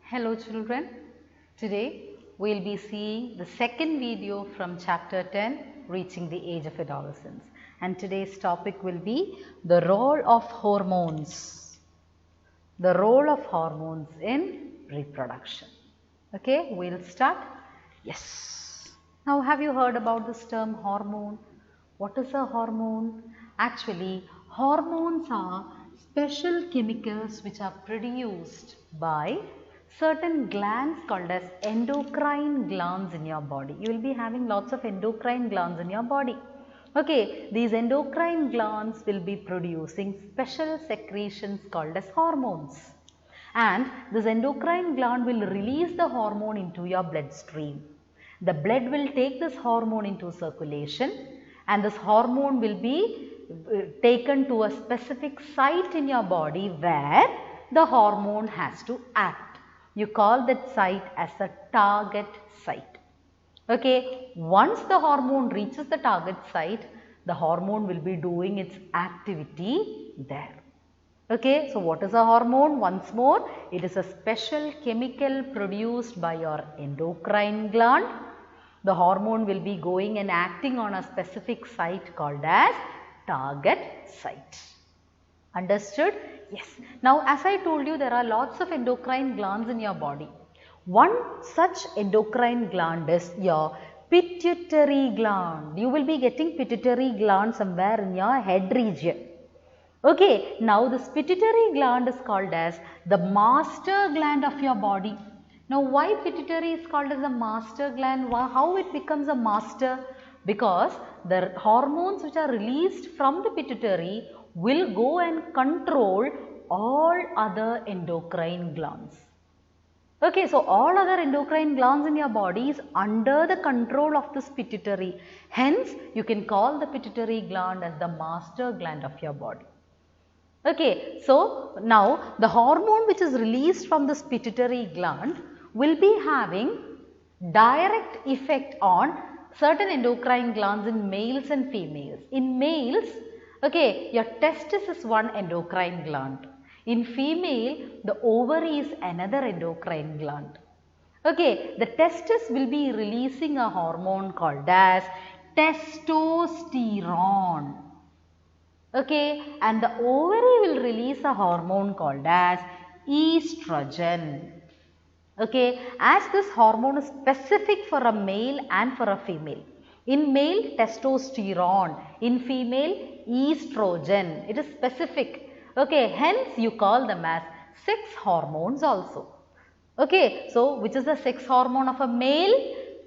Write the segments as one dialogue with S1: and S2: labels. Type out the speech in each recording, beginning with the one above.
S1: Hello children, today we will be seeing the second video from chapter 10, reaching the age of adolescence, and today's topic will be the role of hormones, in reproduction. Okay, we will start. Yes. Now have you heard about this term hormone? What is a hormone? Actually, hormones are special chemicals which are produced by certain glands called as endocrine glands in your body. You will be having lots of endocrine glands in your body. Okay, these endocrine glands will be producing special secretions called as hormones. And this endocrine gland will release the hormone into your bloodstream. The blood will take this hormone into circulation, and this hormone will be taken to a specific site in your body where the hormone has to act. You call that site as a target site. Okay, once the hormone reaches the target site, the hormone will be doing its activity there. Okay, so what is a hormone? Once more, it is a special chemical produced by your endocrine gland. The hormone will be going and acting on a specific site called as target site. Understood? Yes. Now, as I told you, there are lots of endocrine glands in your body. One such endocrine gland is your pituitary gland. You will be getting pituitary gland somewhere in your head region. Okay, now this pituitary gland is called as the master gland of your body. Now, why pituitary is called as a master gland? How it becomes a master? Because the hormones which are released from the pituitary will go and control all other endocrine glands. Okay, so all other endocrine glands in your body is under the control of this pituitary. Hence, you can call the pituitary gland as the master gland of your body. Okay, so now the hormone which is released from this pituitary gland will be having direct effect on certain endocrine glands in males and females. In males, okay, your testis is one endocrine gland. In female, the ovary is another endocrine gland. Okay, the testis will be releasing a hormone called as testosterone. Okay, and the ovary will release a hormone called as estrogen. Okay, as this hormone is specific for a male and for a female. In male, testosterone. In female, estrogen. It is specific. Okay, hence you call them as sex hormones also. Okay, so which is the sex hormone of a male?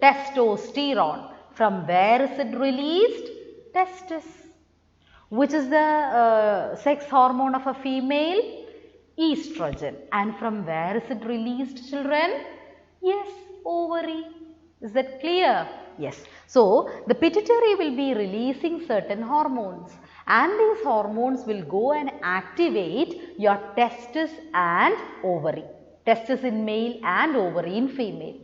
S1: Testosterone. From where is it released? Testis. Which is the sex hormone of a female? Estrogen. And from where is it released, children? Yes, ovary. Is that clear? Yes. So, the pituitary will be releasing certain hormones, and these hormones will go and activate your testis and ovary. Testis in male and ovary in female.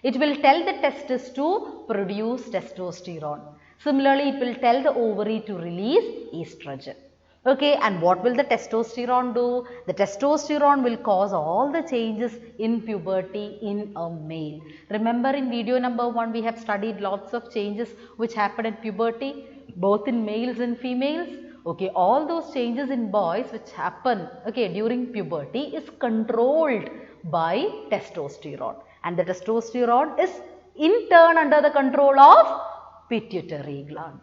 S1: It will tell the testis to produce testosterone. Similarly, it will tell the ovary to release estrogen. Okay, and what will the testosterone do? The testosterone will cause all the changes in puberty in a male. Remember, in video number 1, we have studied lots of changes which happen at puberty, both in males and females. Okay, all those changes in boys which happen, okay, during puberty is controlled by testosterone, and the testosterone is in turn under the control of pituitary gland.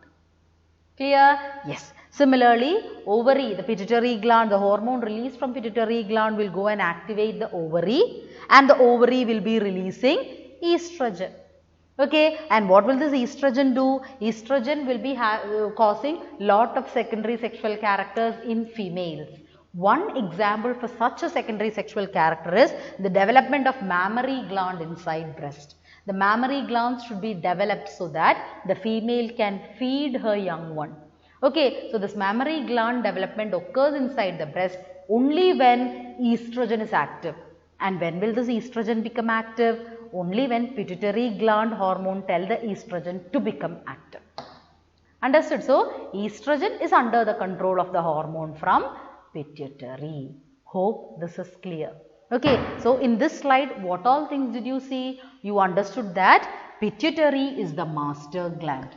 S1: Clear? Yes. Similarly, ovary, the pituitary gland, the hormone released from pituitary gland will go and activate the ovary, and the ovary will be releasing estrogen. Okay, and what will this estrogen do? Estrogen will be causing lot of secondary sexual characters in females. One example for such a secondary sexual character is the development of mammary gland inside breast. The mammary glands should be developed so that the female can feed her young one. Okay, so this mammary gland development occurs inside the breast only when estrogen is active. And when will this estrogen become active? Only when pituitary gland hormone tell the estrogen to become active. Understood? So, estrogen is under the control of the hormone from pituitary. Hope this is clear. Okay, so in this slide, what all things did you see? You understood that pituitary is the master gland.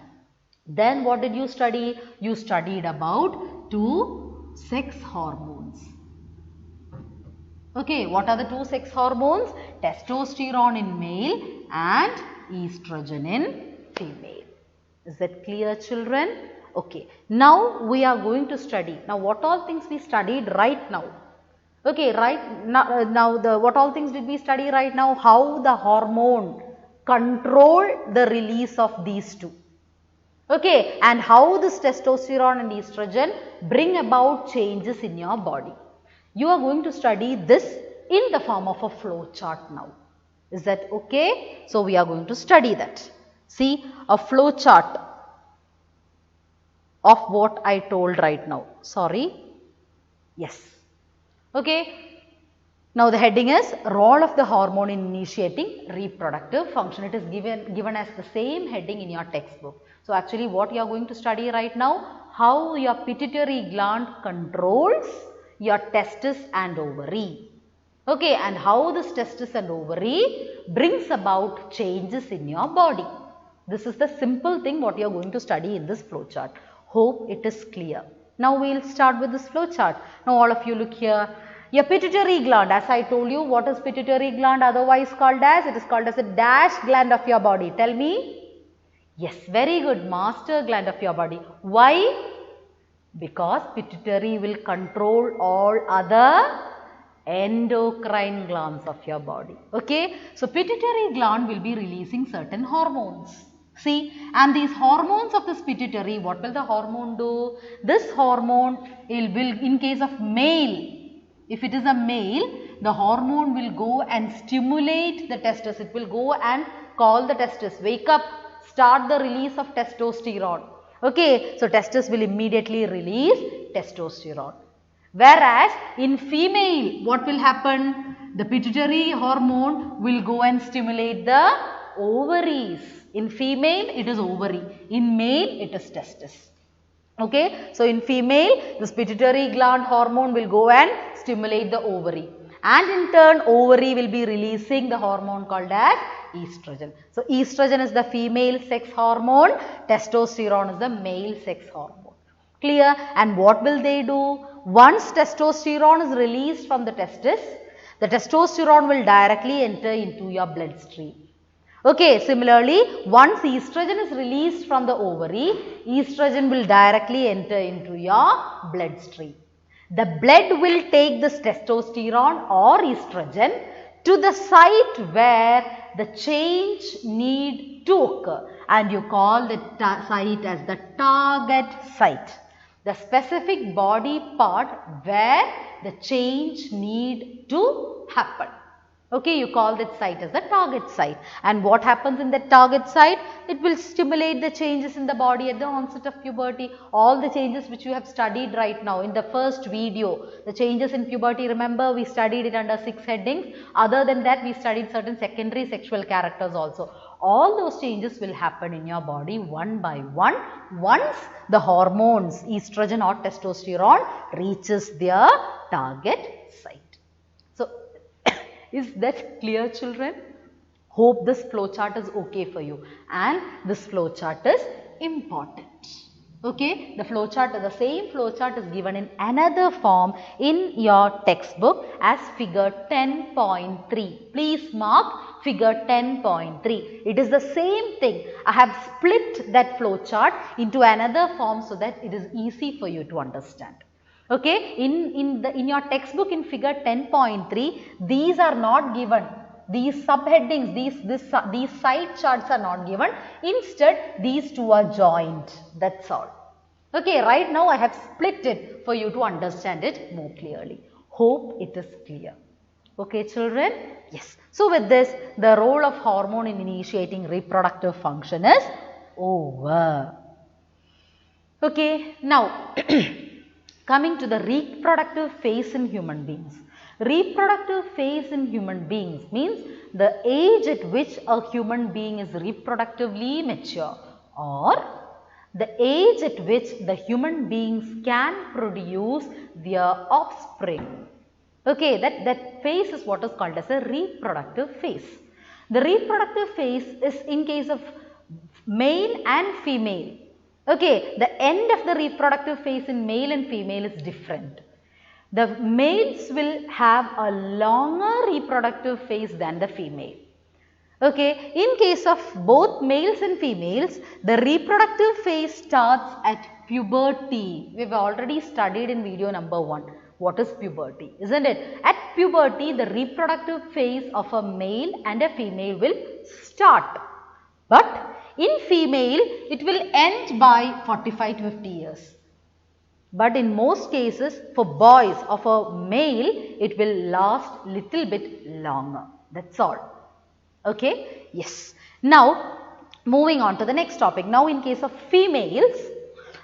S1: Then what did you study? You studied about two sex hormones. Okay, what are the two sex hormones? Testosterone in male and estrogen in female. Is that clear, children? Okay, now we are going to study. Now what all things we studied right now? Okay, right now, what all things did we study right now? How the hormone control the release of these two. Okay, and how this testosterone and estrogen bring about changes in your body. You are going to study this in the form of a flow chart now. Is that okay? So we are going to study that. See, a flow chart of what I told right now. Sorry. Yes. Okay. Now the heading is role of the hormone in initiating reproductive function. It is given as the same heading in your textbook. So actually what you are going to study right now, how your pituitary gland controls your testis and ovary. Okay, and how this testis and ovary brings about changes in your body. This is the simple thing what you are going to study in this flow chart. Hope it is clear. Now we will start with this flow chart. Now all of you look here. Your pituitary gland, as I told you, what is pituitary gland otherwise called as? It is called as the dash gland of your body. Tell me. Yes, very good. Master gland of your body. Why? Because pituitary will control all other endocrine glands of your body. Okay. So pituitary gland will be releasing certain hormones. See, and these hormones of this pituitary, what will the hormone do? This hormone will in case of male, if it is a male, the hormone will go and stimulate the testis. It will go and call the testis, wake up, start the release of testosterone. Okay, so testis will immediately release testosterone. Whereas in female, what will happen? The pituitary hormone will go and stimulate the ovaries. In female, it is ovary. In male, it is testis. Okay, so in female, this pituitary gland hormone will go and stimulate the ovary, and in turn ovary will be releasing the hormone called as estrogen. So estrogen is the female sex hormone, testosterone is the male sex hormone. Clear? And what will they do? Once testosterone is released from the testis, the testosterone will directly enter into your bloodstream. Okay, similarly, once estrogen is released from the ovary, estrogen will directly enter into your bloodstream. The blood will take this testosterone or estrogen to the site where the change need to occur, and you call the site as the target site. The specific body part where the change need to happen. Okay, you call that site as the target site. And what happens in that target site? It will stimulate the changes in the body at the onset of puberty. All the changes which you have studied right now in the first video. The changes in puberty, remember we studied it under 6 headings. Other than that, we studied certain secondary sexual characters also. All those changes will happen in your body one by one once the hormones, estrogen or testosterone, reaches their target site. So, is that clear, children? Hope this flowchart is okay for you, and this flowchart is important. Okay, the flowchart, the same flowchart is given in another form in your textbook as figure 10.3. Please mark figure 10.3. It is the same thing. I have split that flowchart into another form so that it is easy for you to understand. Okay, in your textbook in figure 10.3, these are not given. These subheadings, these side charts are not given. Instead, these two are joined. That's all. Okay, right now I have split it for you to understand it more clearly. Hope it is clear. Okay, children? Yes. So with this, the role of hormone in initiating reproductive function is over. Okay, now coming to the reproductive phase in human beings. Reproductive phase in human beings means the age at which a human being is reproductively mature, or the age at which the human beings can produce their offspring. Okay, that phase is what is called as a reproductive phase. The reproductive phase is in case of male and female. Okay, the end of the reproductive phase in male and female is different. The males will have a longer reproductive phase than the female. Okay, in case of both males and females, the reproductive phase starts at puberty. We have already studied in video number 1. What is puberty, isn't it? At puberty, the reproductive phase of a male and a female will start. But in female, it will end by 45 to 50 years. But in most cases, for boys of a male, it will last little bit longer. That's all. Okay, yes. Now, moving on to the next topic. Now, in case of females,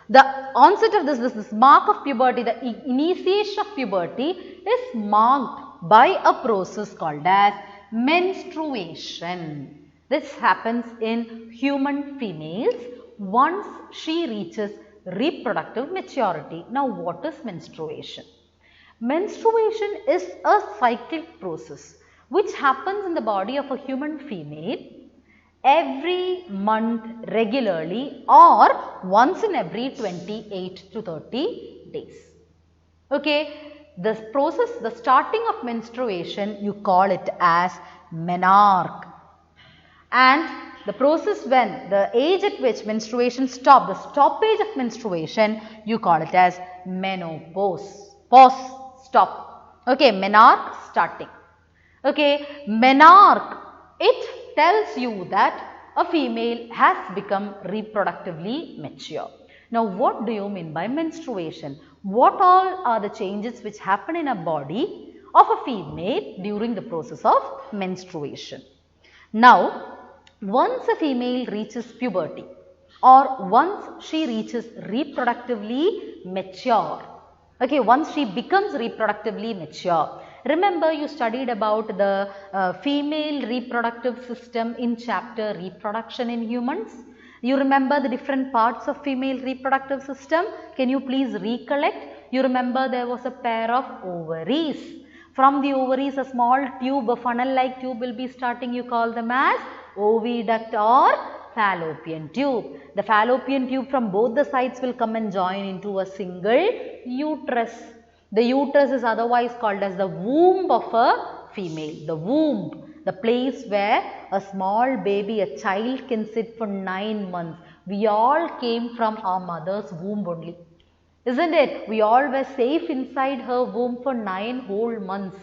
S1: the onset of this mark of puberty, the initiation of puberty is marked by a process called as menstruation. This happens in human females once she reaches reproductive maturity. Now, what is menstruation? Menstruation is a cyclic process which happens in the body of a human female every month regularly or once in every 28 to 30 days. Okay, the process, the starting of menstruation, you call it as menarche, and the process when the age at which menstruation stops, the stoppage of menstruation, you call it as menopause. Pause, stop. Okay, menarche, starting. Okay, menarche, it tells you that a female has become reproductively mature. Now, what do you mean by menstruation? What all are the changes which happen in a body of a female during the process of menstruation? Now, once a female reaches puberty or once she reaches reproductively mature, okay, once she becomes reproductively mature, remember you studied about the female reproductive system in chapter reproduction in humans. You remember the different parts of female reproductive system? Can you please recollect? You remember there was a pair of ovaries. From the ovaries a small tube, a funnel like tube will be starting. You call them as oviduct or fallopian tube. The fallopian tube from both the sides will come and join into a single uterus. The uterus is otherwise called as the womb of a female. The womb, the place where a small baby, a child can sit for 9 months. We all came from our mother's womb only, isn't it? We all were safe inside her womb for 9 whole months.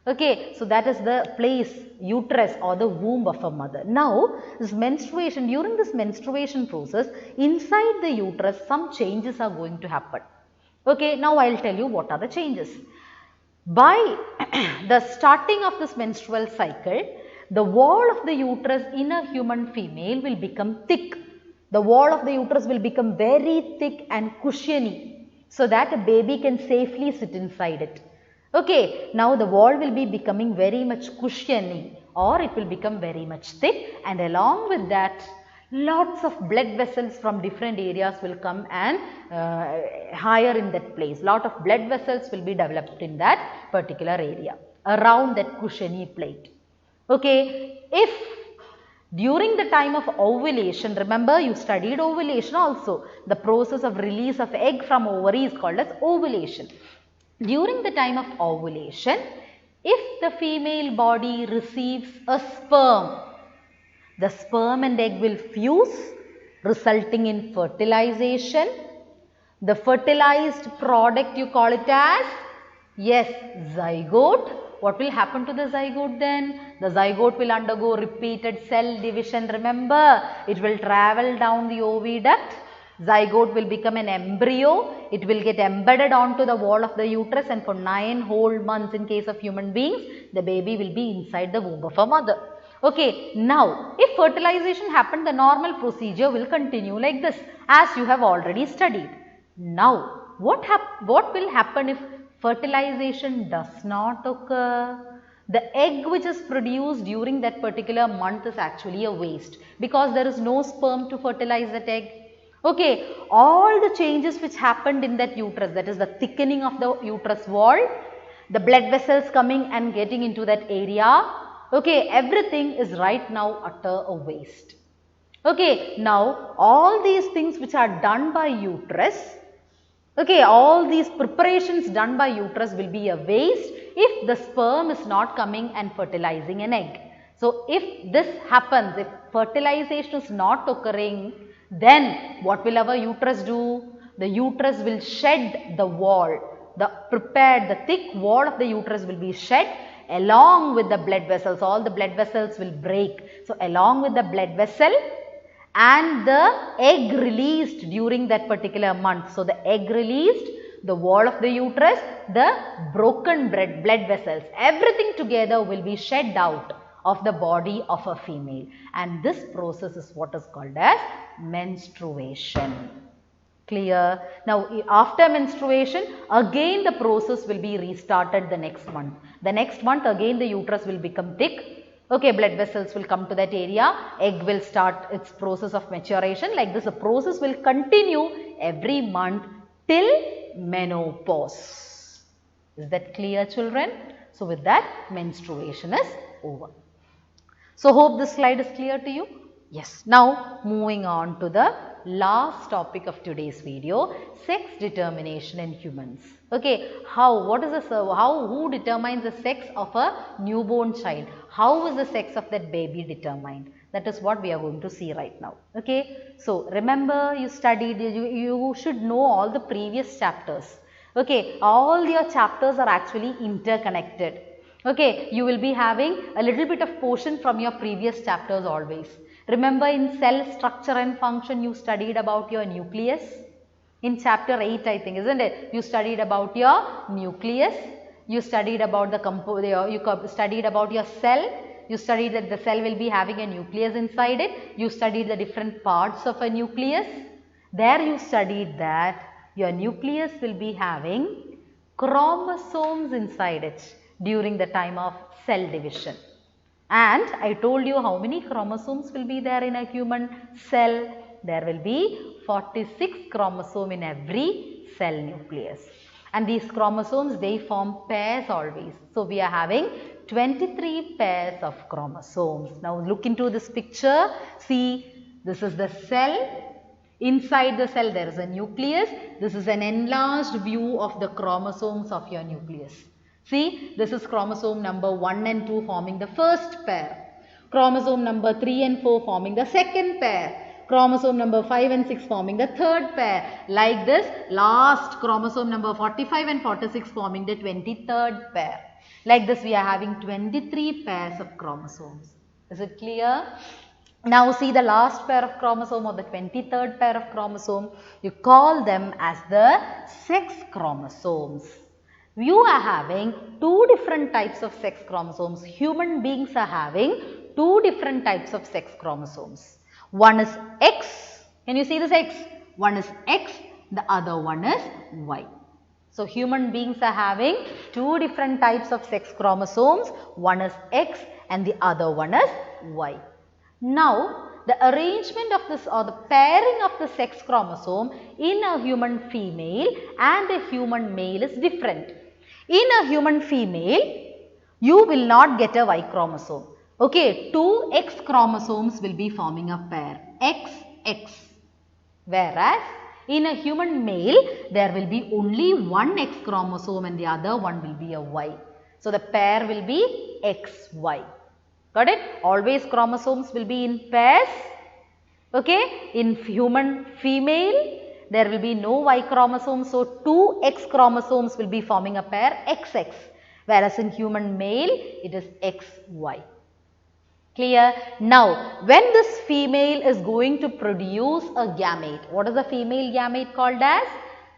S1: Okay, so that is the place, uterus or the womb of a mother. Now, this menstruation, during this menstruation process, inside the uterus, some changes are going to happen. Okay, now I will tell you what are the changes. By the starting of this menstrual cycle, the wall of the uterus in a human female will become thick. The wall of the uterus will become very thick and cushiony so that a baby can safely sit inside it. Okay, now the wall will be becoming very much cushiony or it will become very much thick, and along with that lots of blood vessels from different areas will come and higher in that place. Lot of blood vessels will be developed in that particular area around that cushiony plate. Okay, if during the time of ovulation, remember you studied ovulation also, the process of release of egg from ovary is called as ovulation. During the time of ovulation, if the female body receives a sperm, the sperm and egg will fuse, resulting in fertilization. The fertilized product, you call it as, yes, zygote. What will happen to the zygote then? The zygote will undergo repeated cell division. Remember, it will travel down the oviduct. Zygote will become an embryo. It will get embedded onto the wall of the uterus, and for 9 whole months in case of human beings, the baby will be inside the womb of a mother. Okay, now if fertilization happened, the normal procedure will continue like this as you have already studied. Now, what will happen if fertilization does not occur? The egg which is produced during that particular month is actually a waste because there is no sperm to fertilize that egg. Okay, all the changes which happened in that uterus, that is the thickening of the uterus wall, the blood vessels coming and getting into that area. Okay, everything is right now utter a waste. Okay, now all these things which are done by uterus, okay, all these preparations done by uterus will be a waste if the sperm is not coming and fertilizing an egg. So, if this happens, if fertilization is not occurring, then what will our uterus do? The uterus will shed the wall, the thick wall of the uterus will be shed along with the blood vessels, all the blood vessels will break. So, along with the blood vessel and the egg released during that particular month. So, the egg released, the wall of the uterus, the broken blood vessels, everything together will be shed out of the body of a female, and this process is what is called as menstruation. Clear? Now, after menstruation, again the process will be restarted the next month. The next month again the uterus will become thick. Okay, blood vessels will come to that area, egg will start its process of maturation. Like this, the process will continue every month till menopause. Is that clear, children? So, with that, menstruation is over. So, hope this slide is clear to you. Yes. Now, moving on to the last topic of today's video, sex determination in humans. Okay, who determines the sex of a newborn child? How is the sex of that baby determined? That is what we are going to see right now. Okay, so remember you studied, you should know all the previous chapters. Okay, all your chapters are actually interconnected. Okay, you will be having a little bit of portion from your previous chapters always. Remember in cell structure and function you studied about your nucleus. In chapter 8 I think, isn't it? You studied about your nucleus. You studied about you studied about your cell. You studied that the cell will be having a nucleus inside it. You studied the different parts of a nucleus. There you studied that your nucleus will be having chromosomes inside it during the time of cell division. And I told you how many chromosomes will be there in a human cell. There will be 46 chromosomes in every cell nucleus. And these chromosomes, they form pairs always. So, we are having 23 pairs of chromosomes. Now, look into this picture. See, this is the cell. Inside the cell, there is a nucleus. This is an enlarged view of the chromosomes of your nucleus. See, this is chromosome number 1 and 2 forming the first pair. Chromosome number 3 and 4 forming the second pair. Chromosome number 5 and 6 forming the third pair. Like this, last chromosome number 45 and 46 forming the 23rd pair. Like this, we are having 23 pairs of chromosomes. Is it clear? Now see the last pair of chromosome or the 23rd pair of chromosome. You call them as the sex chromosomes. You are having two different types of sex chromosomes. Human beings are having two different types of sex chromosomes. One is X. Can you see this X? One is X, the other one is Y. So, human beings are having two different types of sex chromosomes. One is X and the other one is Y. Now, the arrangement of this or the pairing of the sex chromosome in a human female and a human male is different. In a human female, you will not get a Y chromosome. Okay, two X chromosomes will be forming a pair, XX. Whereas, in a human male, there will be only one X chromosome and the other one will be a Y. So, the pair will be XY. Got it? Always chromosomes will be in pairs. Okay, in human female, there will be no Y chromosome. So, two X chromosomes will be forming a pair XX. Whereas, in human male, it is XY. Clear? Now, when this female is going to produce a gamete, what is the female gamete called as?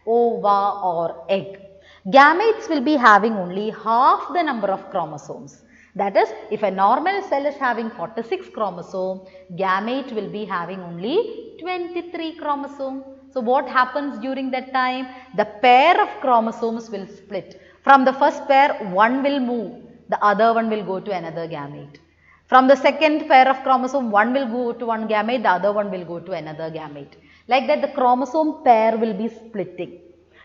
S1: Ova or egg. Gametes will be having only half the number of chromosomes. That is, if a normal cell is having 46 chromosomes, gamete will be having only 23 chromosomes. So, what happens during that time? The pair of chromosomes will split. From the first pair, one will move, the other one will go to another gamete. From the second pair of chromosome, one will go to one gamete, the other one will go to another gamete. Like that, the chromosome pair will be splitting.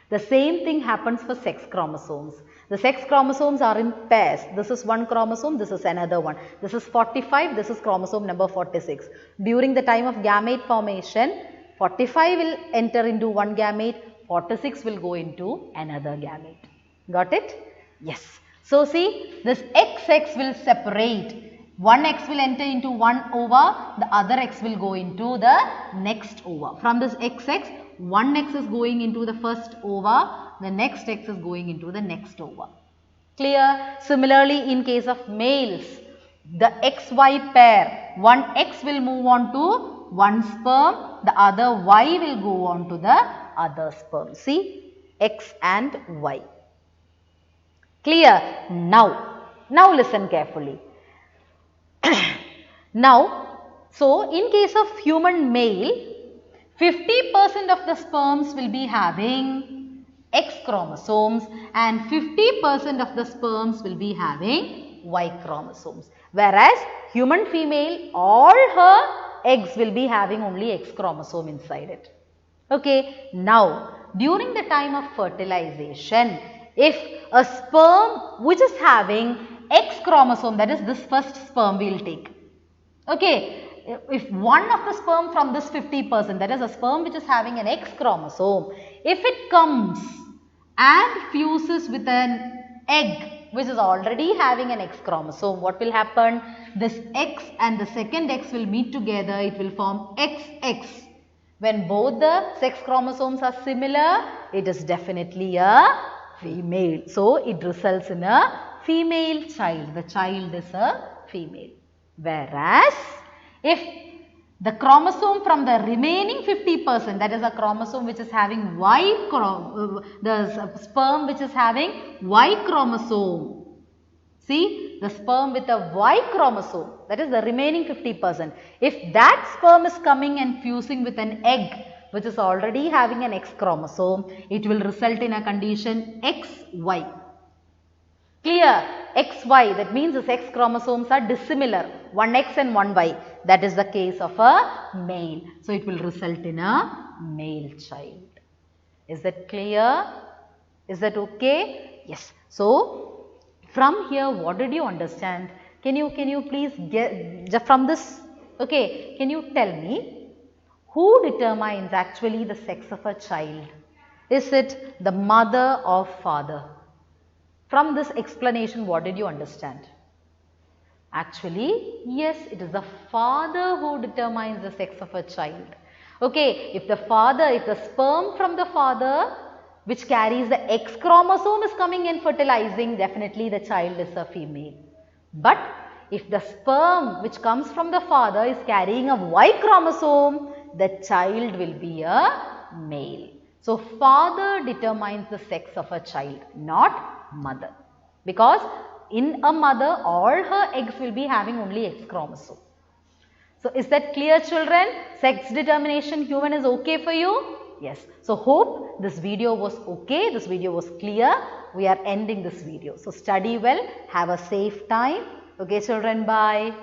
S1: The same thing happens for sex chromosomes. The sex chromosomes are in pairs. This is one chromosome, this is another one. This is 45, this is chromosome number 46. During the time of gamete formation, 45 will enter into one gamete, 46 will go into another gamete. Got it? Yes. So see, this XX will separate. One X will enter into one ova, the other X will go into the next ova. From this XX, one X is going into the first ova, the next X is going into the next ova. Clear? Similarly, in case of males, the XY pair, one X will move on to one sperm, the other Y will go on to the other sperm. See, X and Y. Clear? Now listen carefully. Now, so in case of human male, 50% of the sperms will be having X chromosomes and 50% of the sperms will be having Y chromosomes. Whereas human female, all her eggs will be having only X chromosome inside it. Okay. Now, during the time of fertilization, if a sperm which is having X chromosome, that is this first sperm we will take. Okay, if one of the sperm from this 50%, that is a sperm which is having an X chromosome, if it comes and fuses with an egg which is already having an X chromosome, what will happen? This X and the second X will meet together, it will form XX. When both the sex chromosomes are similar, it is definitely a female. So, it results in a female child. The child is a female. Whereas, if the chromosome from the remaining 50%, that is a chromosome which is having the sperm which is having Y chromosome. See, the sperm with a Y chromosome, that is the remaining 50%. If that sperm is coming and fusing with an egg which is already having an X chromosome, it will result in a condition XY. Clear? XY, that means the sex chromosomes are dissimilar, one X and one Y. That is the case of a male. So, it will result in a male child. Is that clear? Is that okay? Yes. So, from here, what did you understand? Can you please get from this? Okay, can you tell me who determines actually the sex of a child? Is it the mother or father? From this explanation, what did you understand? Actually, yes, it is the father who determines the sex of a child. Okay, if the sperm from the father which carries the X chromosome is coming and fertilizing, definitely the child is a female. But if the sperm which comes from the father is carrying a Y chromosome, the child will be a male. So, father determines the sex of a child, not mother. Because in a mother, all her eggs will be having only X chromosome. So, is that clear, children? Sex determination human is okay for you? Yes. So, hope this video was okay, this video was clear. We are ending this video. So, study well, have a safe time. Okay, children, bye.